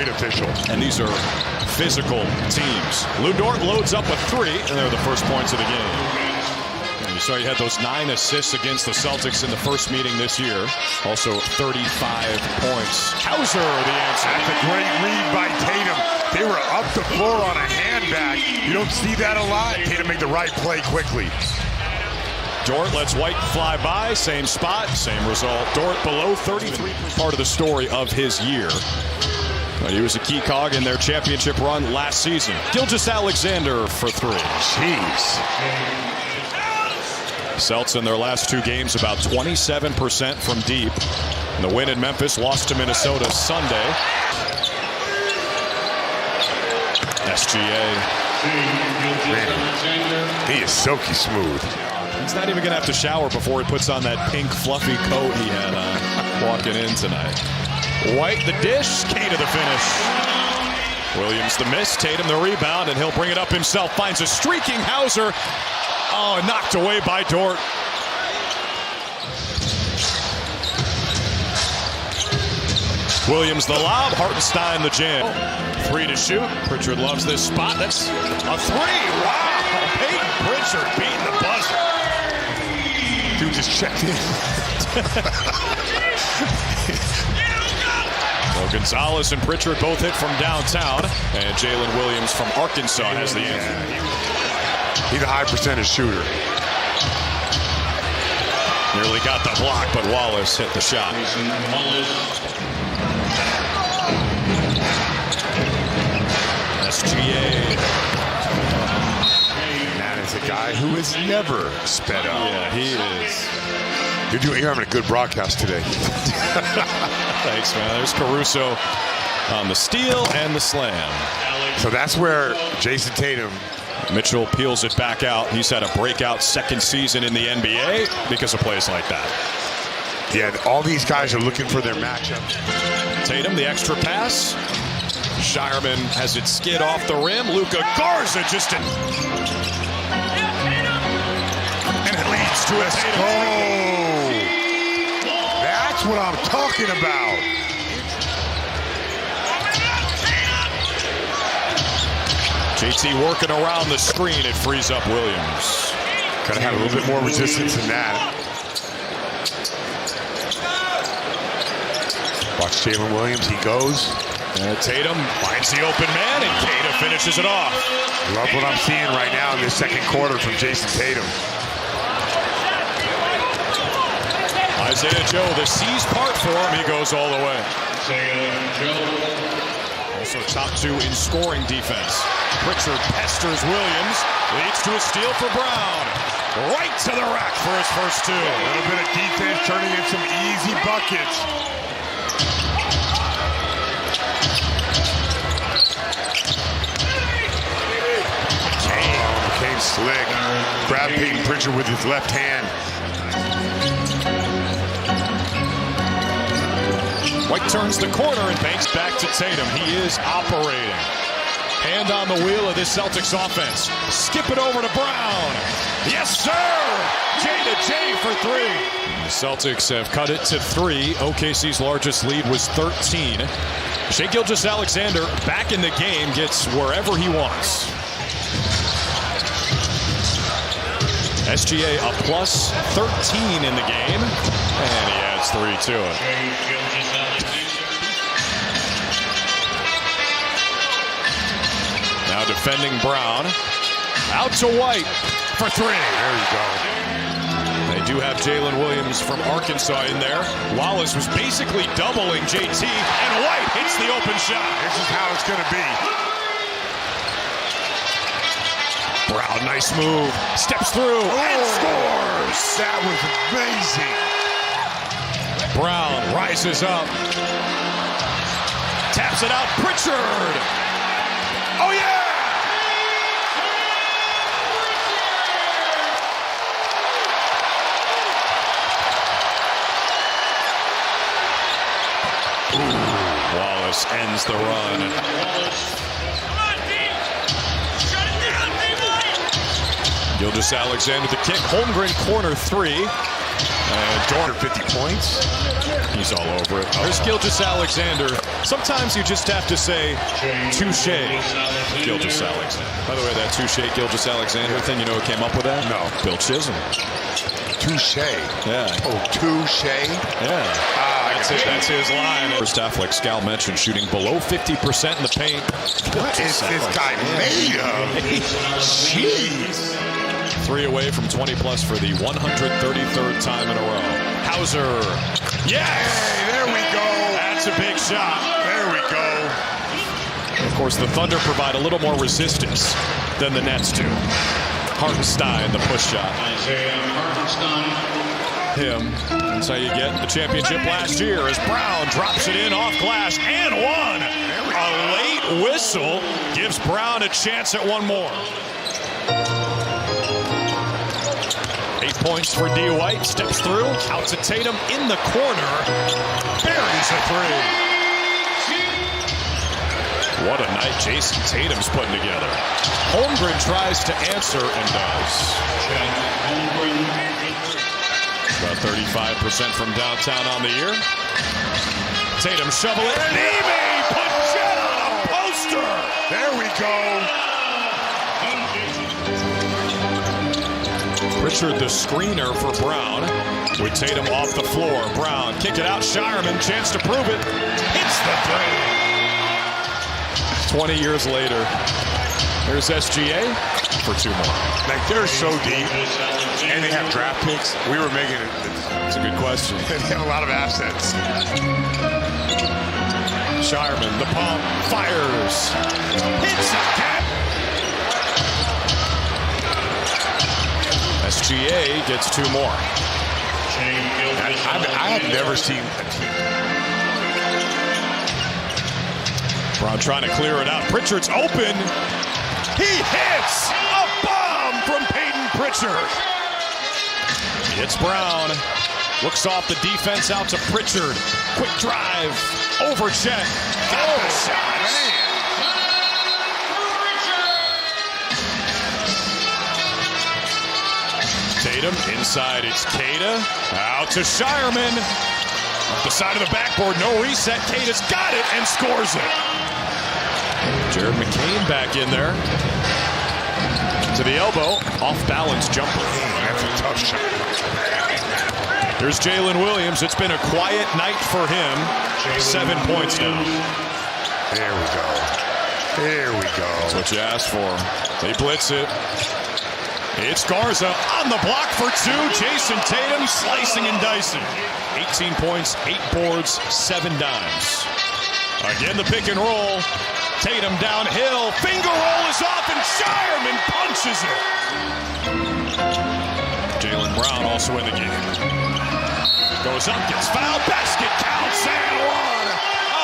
Official. And these are physical teams. Lou Dort loads up a 3, and they're the first points of the game. And you saw he had those 9 assists against the Celtics in the first meeting this year. Also 35 points. Hauser, the answer. That's a great read by Tatum. They were up the floor on a handbag. You don't see that a lot. Tatum made the right play quickly. Dort lets White fly by. Same spot, same result. Dort below 33. Part of the story of his year. But he was a key cog in their championship run last season. Gilgeous-Alexander for 3. Jeez. Celts in their last 2 games about 27% from deep. And the win in Memphis, lost to Minnesota Sunday. SGA. Man, he is silky smooth. He's not even going to have to shower before he puts on that pink fluffy coat he had on walking in tonight. White the dish, K to the finish. Williams the miss, Tatum the rebound, and he'll bring it up himself. Finds a streaking Hauser. Oh, and knocked away by Dort. Williams the lob, Hartenstein the jam. 3 to shoot. Pritchard loves this spot. That's a 3. Wow, Peyton Pritchard beating the buzzer. Dude just checked in. Well, Gonzalez and Pritchard both hit from downtown, and Jalen Williams from Arkansas has the answer. He's a high percentage shooter. Nearly got the block, but Wallace hit the shot. SGA. That is a guy who is never sped up. Yeah, he is. You're having a good broadcast today. Thanks, man. There's Caruso on the steal and the slam. So that's where Jason Tatum. Mitchell peels it back out. He's had a breakout second season in the NBA because of plays like that. Yeah, all these guys are looking for their matchup. Tatum, the extra pass. Shireman has it skid off the rim. Luka Garza just in. And it leads to a Tatum. Oh, that's what I'm talking about. JT working around the screen. It frees up Williams. Gotta have a little bit more resistance than that. Watch Jalen Williams. He goes. Tatum finds the open man, and Tatum finishes it off. Love what I'm seeing right now in this second quarter from Jason Tatum. Isaiah Joe, the C's part for him. He goes all the way. Also top 2 in scoring defense. Pritchard pesters Williams. Leads to a steal for Brown. Right to the rack for his first 2. A little bit of defense turning in some easy buckets. McCain slick. Grab Peyton Pritchard with his left hand. White turns the corner and banks back to Tatum. He is operating. Hand on the wheel of this Celtics offense. Skip it over to Brown. Yes, sir! J to J for 3. The Celtics have cut it to 3. OKC's largest lead was 13. Shai Gilgeous-Alexander back in the game, gets wherever he wants. SGA a plus 13 in the game, and he adds 3 to it. Now defending Brown. Out to White for 3. There you go. They do have Jalen Williams from Arkansas in there. Wallace was basically doubling JT, and White hits the open shot. This is how it's going to be. Brown, nice move. Steps through and scores. That was amazing. Brown rises up. Taps it out. Pritchard. Oh, yeah! Wallace ends the run. Gilgeous-Alexander the kick. Holmgren corner 3. And Dorn, 50 points. he's all over it. There's Gilgeous-Alexander. Sometimes you just have to say, touche, Gilgeous-Alexander. By the way, that touche Gilgeous-Alexander thing, you know who came up with that? No. Bill Chisholm. Touche. Yeah. Oh, touche. Yeah. That's his line. First half, like Scal mentioned, shooting below 50% in the paint. What is this guy made of? Jeez. 3 away from 20-plus for the 133rd time in a row. Hauser. Yes! Hey, there we go. That's a big shot. There we go. Of course, the Thunder provide a little more resistance than the Nets do. Hartenstein, the push shot. Him. That's how you get the championship last year as Brown drops it in off glass and one. A late whistle gives Brown a chance at one more. 8 points for D. White. Steps through. Out to Tatum in the corner. Buries a three. What a night Jason Tatum's putting together. Holmgren tries to answer and does. About 35% from downtown on the year. Tatum shovel it. Neme puts it on a poster. There we go. Pritchard the screener for Brown. With Tatum off the floor. Brown kick it out. Shireman chance to prove it. Hits the three. 20 years later. There's SGA for 2 more. Like, they're so deep, and they have draft picks. We were making it. It's a good question. They have a lot of assets. Shireman, the pump, fires. Hits again. SGA gets 2 more. I had never seen a team. Brown trying to clear it out. Pritchard's open. He hits a bomb from Peyton Pritchard. It's Brown. Looks off the defense out to Pritchard. Quick drive. Over Chet. Got the shot. Tatum inside. It's Queta. Out to Shireman. Off the side of the backboard. No reset. Queta's got it and scores it. Jared McCain back in there. To the elbow. Off-balance jumper. That's a tough shot. Here's Jalen Williams. It's been a quiet night for him. 7 points now. There we go. There we go. That's what you asked for. They blitz it. It's Garza on the block for 2. Jason Tatum slicing and dicing. 18 points, 8 boards, 7 dimes. Again, the pick and roll. Tatum downhill. Finger roll is off, and Shireman punches it. Jaylen Brown also in the game. Goes up, gets fouled. Basket counts and one.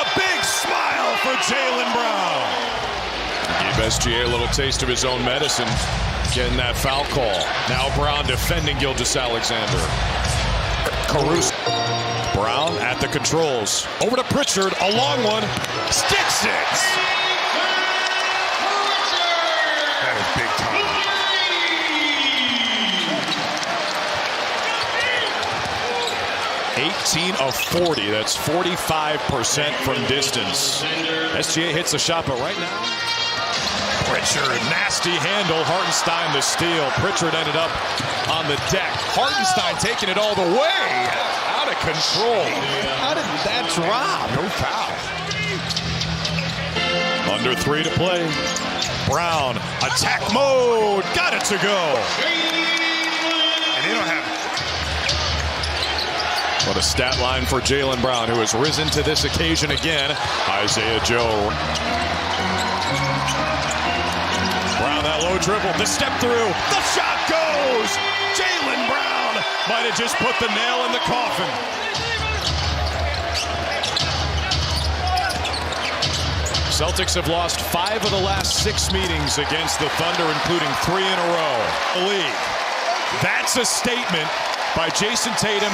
A big smile for Jaylen Brown. Gave SGA a little taste of his own medicine. Getting that foul call. Now Brown defending Gilgeous-Alexander. Caruso. Brown at the controls. Over to Pritchard. A long one. Sticks it. That is big time. $18 of 40. That's 45% from distance. SGA hits the shot, but right now, Pritchard, nasty handle. Hartenstein the steal. Pritchard ended up on the deck. Hartenstein taking it all the way. Out of control. How did that drop? No foul. Under 3 to play. Brown, attack mode. Got it to go. And they don't have. What a stat line for Jaylen Brown, who has risen to this occasion again. Isaiah Joe. Brown, that low dribble, the step through, the shot goes! Jaylen Brown might have just put the nail in the coffin. Celtics have lost 5 of the last 6 meetings against the Thunder, including 3 in a row. The league. That's a statement by Jason Tatum.